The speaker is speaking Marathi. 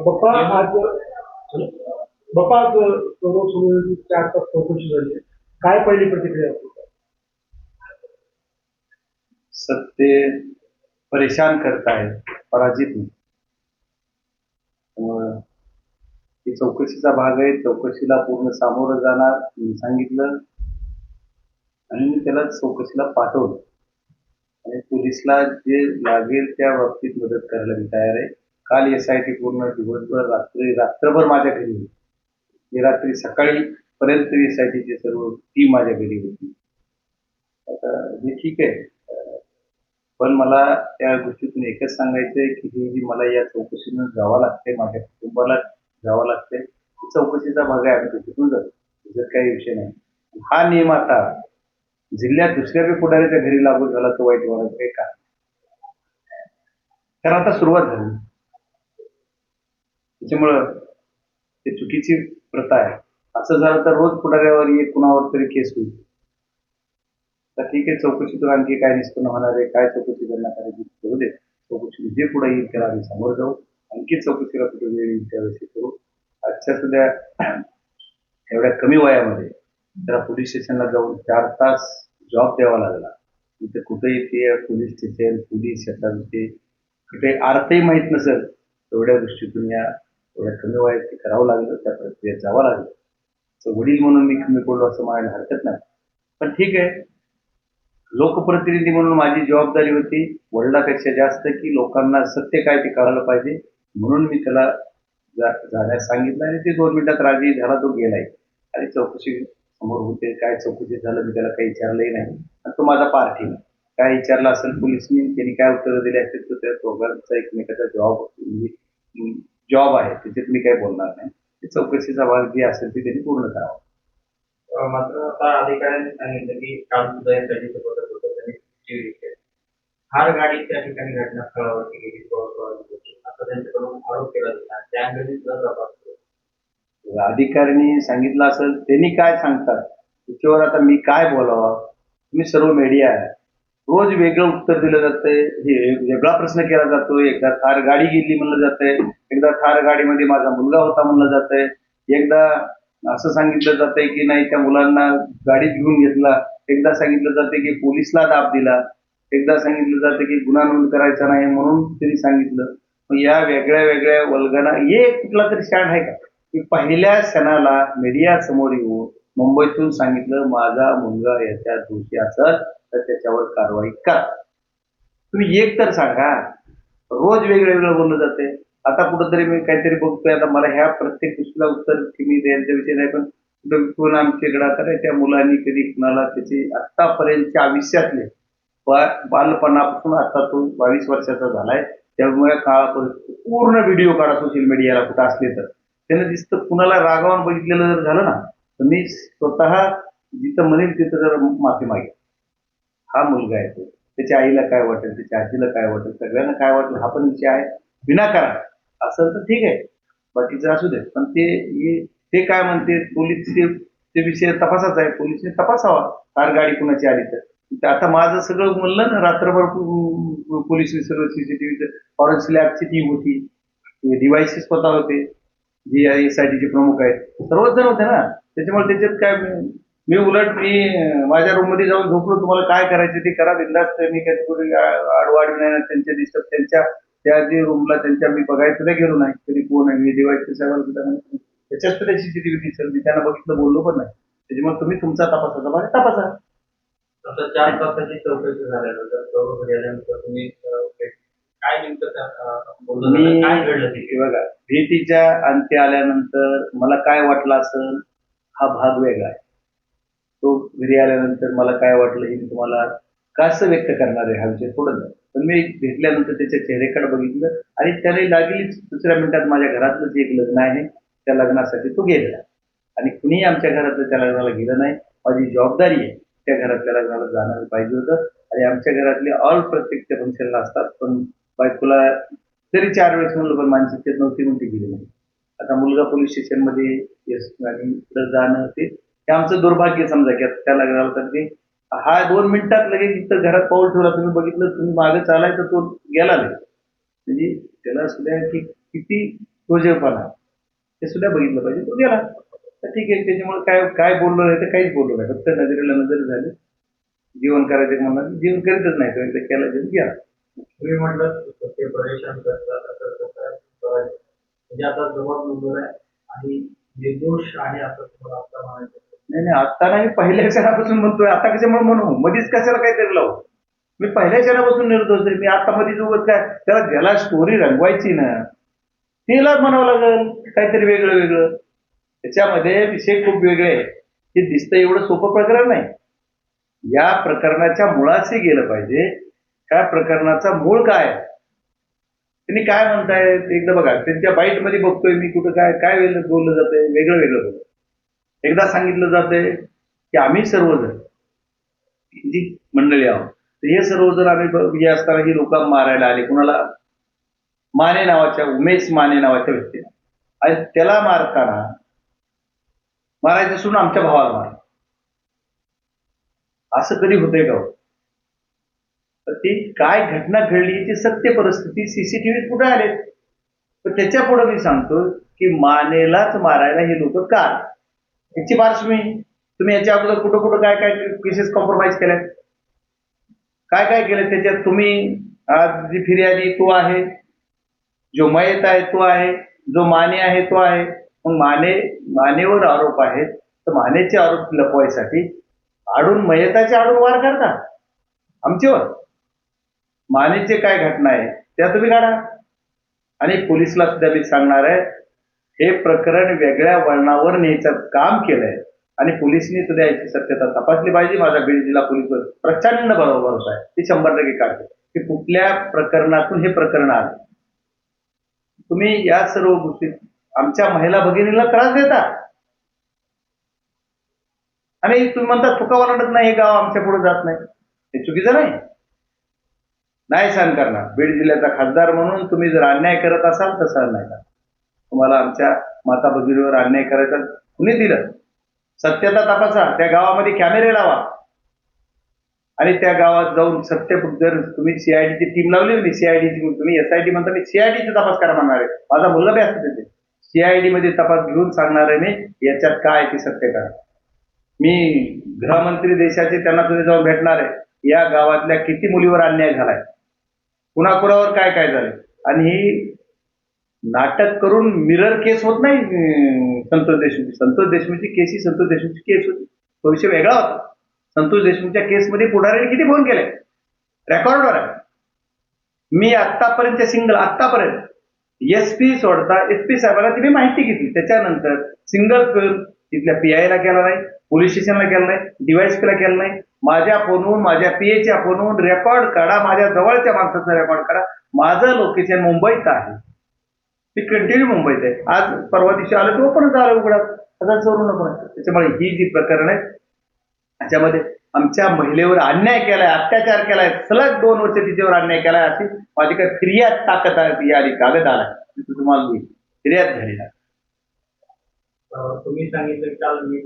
बाप्पा आज बाप्पा आज रोज 4 तास चौकशी झाली. काय पहिली प्रतिक्रिया आपली? सत्य परेशान करता है, पराजित नहीं. त्यामुळं ही चौकशीचा भाग आहे. चौकशीला पूर्ण सामोरं जाणार मी सांगितलं आणि मी त्याला चौकशीला पाठवलं आणि पोलिसला जे लागेल त्या बाबतीत मदत करायला मी तयार आहे. काल SIT पूर्ण दिवसभर रात्रभर माझ्या घरी होती. मी रात्री सकाळी पर्यंत SITची सर्व टीम माझ्या घरी होती. आता हे ठीक आहे, पण मला त्या गोष्टीतून एकच सांगायचंय की ही जी मला या चौकशीनं जावं लागतंय, माझ्या कुटुंबाला जावं लागतंय, चौकशीचा भाग आहे. आम्ही तिथून जातो, त्याच्यात काही विषय नाही. हा नियम आता जिल्ह्यात दुसऱ्या बी पुढाऱ्याच्या घरी लागू झाला तो वाईट वाटायचं काही का? तर आता सुरुवात झाली. त्याच्यामुळं ते चुकीची प्रथा आहे. असं झालं तर रोज पुढाऱ्यावर एक कुणावर तरी केस होईल. तर ठीक आहे, चौकशीतून आणखी काय निष्पन्न होणार आहे, काय चौकशी करण्यात आली करू दे. चौकशी जे पुढे येईल त्याला आम्ही समोर जाऊ. आणखी चौकशीला कुठे वेळ येईल त्यावेळेस करू. आजच्या सध्या एवढ्या कमी वयामध्ये त्याला पोलीस स्टेशनला जाऊन 4 तास जॉब द्यावा लागला. इथे कुठेही ते पोलीस स्टेशन, पोलीस याचा विषय कुठे अर्थही माहीत नसेल, एवढ्या गोष्टीतून या एवढ्या कमी वयात ते करावं लागलं, त्या प्रक्रियेत जावं लागलं. तर वडील म्हणून मी कमी पडलो असं म्हणायला हरकत नाही. पण ठीक आहे, लोकप्रतिनिधी म्हणून माझी जबाबदारी होती वडिलापेक्षा जास्त की लोकांना सत्य काय ते कळायला पाहिजे, म्हणून मी त्याला जाण्यास सांगितलं आणि ते 2 मिनिटात राजी झाला, तो गेलाय. आणि चौकशी समोर होते, काय चौकशी झालं मी त्याला काही विचारलंही नाही आणि तो माझा पारखी नाही. काय विचारलं असेल पोलिसनी, त्यांनी काय उत्तरं दिली असतील तर त्या दोघांचा एकमेकाचा जॉब आहे, त्याच्यात मी काही बोलणार नाही. चौकशीचा भाग जे असेल ते त्यांनी पूर्ण करावा. मात्र आता अधिकाऱ्यांनी सांगितलं की काल सुद्धा यासाठी बदल होतं त्यांनी हार गाडी त्या ठिकाणी घटनास्थळावरती गेली असं त्यांच्याकडून आरोप केला गेला. त्या अंगी अधिकाऱ्यांनी सांगितलं असेल, त्यांनी काय सांगतात त्याच्यावर आता मी काय बोलावं. तुम्ही सर्व मीडिया आहे, रोज वेगळं उत्तर दिलं जातंय, हे वेगळा प्रश्न केला जातो. एकदा थार गाडी गेली म्हणलं जातंय, एकदा थार गाडीमध्ये माझा मुलगा होता म्हणलं जातंय, एकदा असं सांगितलं जातंय की नाही त्या मुलांना गाडीत घेऊन घेतला, एकदा सांगितलं जाते की पोलिसला दाब दिला, एकदा सांगितलं जातं की गुन्हा नोंद करायचा नाही म्हणून त्यांनी सांगितलं. मग या वेगळ्या वेगळ्या वल्गना हे कुठला तरी स्टँड आहे का? की पहिल्या क्षणाला मीडिया समोर येऊन मुंबईतून सांगितलं माझा मुलगा याच्या दोषी असेल तर त्याच्यावर कारवाई करा. तुम्ही एक तर सांगा, रोज वेगळं बोललं जाते. आता कुठंतरी मी काहीतरी बघतोय, आता मला ह्या प्रत्येक गोष्टीला उत्तर मी द्यायचा विषय नाही, पण कुठं आमच्याकडे आता त्या मुलांनी कधी कुणाला त्याची आतापर्यंतच्या आयुष्यातले बालपणापासून आता तो 22 वर्षाचा झालाय, त्यामुळे काळापर्यंत पूर्ण व्हिडिओ काढा सोशल मीडियाला कुठं असले तर त्यानं दिसतं. कुणाला रागावून बघितलेलं जर झालं ना तर मी स्वतः जिथं म्हणेल तिथं जर माफी मागेल. हा मुलगा आहे तो, त्याच्या आईला काय वाटेल, त्याच्या आजीला काय वाटेल, सगळ्यांना काय वाटेल हा पण विषय आहे. विनाकारण असेल तर ठीक आहे, बाकीचं असू दे. पण ते काय म्हणते पोलीस ते विषय तपासाचा आहे, पोलिसने तपासावा कार गाडी कुणाची आली तर. आता माझं सगळं म्हणलं ना, रात्रभर पोलीस सगळं CCTV फॉरेन्सिक लॅबची टीम होती, डिव्हाइसेस स्वतः होते, जी SITचे प्रमुख आहेत, सर्वच जण होते ना. त्याच्यामुळे त्याच्यात काय मी उलट माझ्या रूम मध्ये जाऊन झोपलो, तुम्हाला काय करायचं ते करा बिंदास्त. मी काही कुठे आडवाडी नाही, त्यांच्या डिस्टर्ब त्यांच्या त्या जे रूमला त्यांच्या मी बघायचं नाही गेलो नाही तरी कोण आहे, मी डिव्हाइस त्याच्यात तर CCTV दिसेल, मी त्यांना बघितलं बोललो पण नाही. त्याच्यामुळे तुम्ही तुमचा तपासाचा भाग तपासा. आता 4 तासाची चौकशी झाल्यानंतर गेल्यानंतर तुम्ही काय नेमकं बोललं, काय घडलं ते बघा. भीतीच्या अंती आल्यानंतर मला काय वाटलं असेल हा भाग वेगळा आहे. तो घरी आल्यानंतर मला काय वाटलं हे मी तुम्हाला कसं व्यक्त करणार आहे हा विषय थोडं नाही. पण मी भेटल्यानंतर त्याच्या चेहऱ्याकडे बघितलं आणि त्याने लागलीच दुसऱ्या मिनिटात माझ्या घरातलंच एक लग्न आहे, त्या लग्नासाठी तो गेलेला आणि कुणीही आमच्या घरातलं त्या लग्नाला गेलं नाही. माझी जबाबदारी आहे त्या घरातल्या लग्नाला जाणं पाहिजे होतं आणि आमच्या घरातले ऑल प्रत्येक त्या फंक्शनला असतात, पण बायकोला तरी 4 वेळेस म्हणलं पण मानसिकतेत नव्हती म्हणून ती गेली नाही. आता मुलगा पोलीस स्टेशनमध्ये आणि पुढे जाणं ते आमचं दुर्भाग्य समजा की त्या लग्नाला तर ते हा 2 मिनिटात लगेच इथं घरात पाऊल ठेवला, तुम्ही बघितलं, तुम्ही मागे चालाय तर तो गेला नाही. म्हणजे त्याला सुद्धा की किती रोजेपणा ते सुद्धा बघितलं पाहिजे. तो गेला तर ठीक आहे. त्याच्यामुळे काय काय बोललो नाही तर काहीच बोललो नाही. फक्त नजरेला नजर झाली. जीवन करायचं म्हणणार जीवन करीतच नाही. तो एकदा केला जीवन गेला. तुम्ही म्हटलं ते परेशान करतात असं तसं करायचं. म्हणजे आता जबाब नंबर आहे आणि निर्दोष आहे असं तुम्हाला आता म्हणायचं. नाही नाही, आता नाही. मी पहिल्या क्षणापासून म्हणतोय. आता कशामुळे म्हणू? मधीच कशाला काहीतरी लावू? मी पहिल्या क्षणापासून निर्दोष आहे. मी आता मधीच उगाच काय त्याला ज्याला स्टोरी रंगवायची ना तिला म्हणावं लागेल काहीतरी वेगळं वेगळं. त्याच्यामध्ये विषय खूप वेगळे आहे. हे दिसतं एवढं सोपं प्रकरण नाही. या प्रकरणाच्या मुळाशी गेलं पाहिजे. त्या प्रकरणाचा मूळ काय आहे? त्यांनी काय म्हणतायत एकदा बघा. त्यांच्या बाईटमध्ये बघतोय मी कुठं काय काय वेगळं बोललं जातंय. वेगळं वेगळं बोललं. एकदा सांगितलं जातंय की आम्ही सर्वजण जी मंडळी आहोत तर हे सर्वजण आम्ही असताना ही लोक मारायला आले. कुणाला? माने नावाच्या उमेश माने नावाच्या व्यक्तीला. आणि त्याला मारताना मारायचं सोडून आमच्या भावाला मार. असं कधी होतंय का? तर ती काय घटना घडली याची सत्य परिस्थिती सीसीटीव्ही कुठे आले. तर त्याच्या पुढे मी सांगतो की मानेलाच मारायला हे लोक का? याची पार्श्वभूमी तुम्ही याच्या अगोदर कुठं कुठं काय काय केसेस कॉम्प्रोमाइज केल्या, काय काय केलं त्याच्यात. तुम्ही आज जी फिर्यादी तो आहे, जो मयत आहे तो आहे, जो माने आहे तो आहे. मग मानेवर आरोप आहेत तर मानेचे आरोप लपवायसाठी आडून मयताचे आडून वार करता आमच्यावर. मानेचे काय घटना आहे त्या तुम्ही काढा. आणि पोलिसला सुद्धा मी सांगणार आहे हे प्रकरण वेगळ्या वळणावर न्यायचं काम केलंय आणि पोलिसांनी सुद्धा याची सत्यता तपासली पाहिजे. माझा बीड जिल्हा पोलीस प्रचंड भरोसा आहे. ते 100% काढते की कुठल्या प्रकरणातून हे प्रकरण आलं. तुम्ही या सर्व गोष्टी आमच्या महिला भगिनीला त्रास देता आणि तुम्ही म्हणता चुका ओलांडत नाही. हे गाव आमच्या पुढे जात नाही. हे चुकीचं नाही. नाही सहन करणार. बीड जिल्ह्याचा खासदार म्हणून तुम्ही जर अन्याय करत असाल तर सहन नाही करणार. तुम्हाला आमच्या माता भगिनीवर अन्याय करायचा कुणी दिलं? सत्यता तपासा. त्या गावामध्ये कॅमेरे लावा आणि त्या गावात जाऊन सत्य जर तुम्ही सीआयडीची टीम लावली होती सीआयडीची तुम्ही एसआयटी म्हणता मी सीआयडीचा तपास करा म्हणणार आहे. माझा मुलगा बी असतो तिथे. सीआयडी मध्ये तपास घेऊन सांगणार आहे मी याच्यात काय ते सत्य करा. मी गृहमंत्री देशाचे त्यांना तुम्ही जाऊन भेटणार आहे. या गावातल्या किती मुलीवर अन्याय झालाय, कुणाकुणावर काय काय झालंय. आणि ही नाटक करून मिरर केस होत नाही. संतोष देशमुखची केस ही संतोष देशमुखची केस होती. तो विषय वेगळा होता. संतोष देशमुखच्या केसमध्ये पुढाऱ्यांनी किती फोन केले रेकॉर्डवर आहे. मी आतापर्यंत सिंगल आतापर्यंत एसपी सोडता एसपी साहेबांना तिने माहिती घेतली. त्याच्यानंतर सिंगल फोन तिथल्या पीआयला केला नाही, पोलीस स्टेशनला केला नाही, डीवायएसपीला केला नाही. माझ्या फोनहून माझ्या पीएच्या फोनहून रेकॉर्ड काढा. माझ्या जवळच्या माणसाचा रेकॉर्ड काढा. माझं लोकेशन मुंबईत आहे. मी कंटिन्यू मुंबईत आहे. आज परवा दिवशी आलं तो पण झालं उघडा आता चोरू नको. त्याच्यामुळे ही जी प्रकरण आहे त्याच्यामध्ये आमच्या महिलेवर अन्याय केलाय, अत्याचार केलाय, सलग 2 वर्ष तिच्यावर अन्याय केलाय अशी माझी काही फिर्याद ताकद आली कागद आला तुम्हाला फिर्याद झाली. तुम्ही सांगितलं काल मी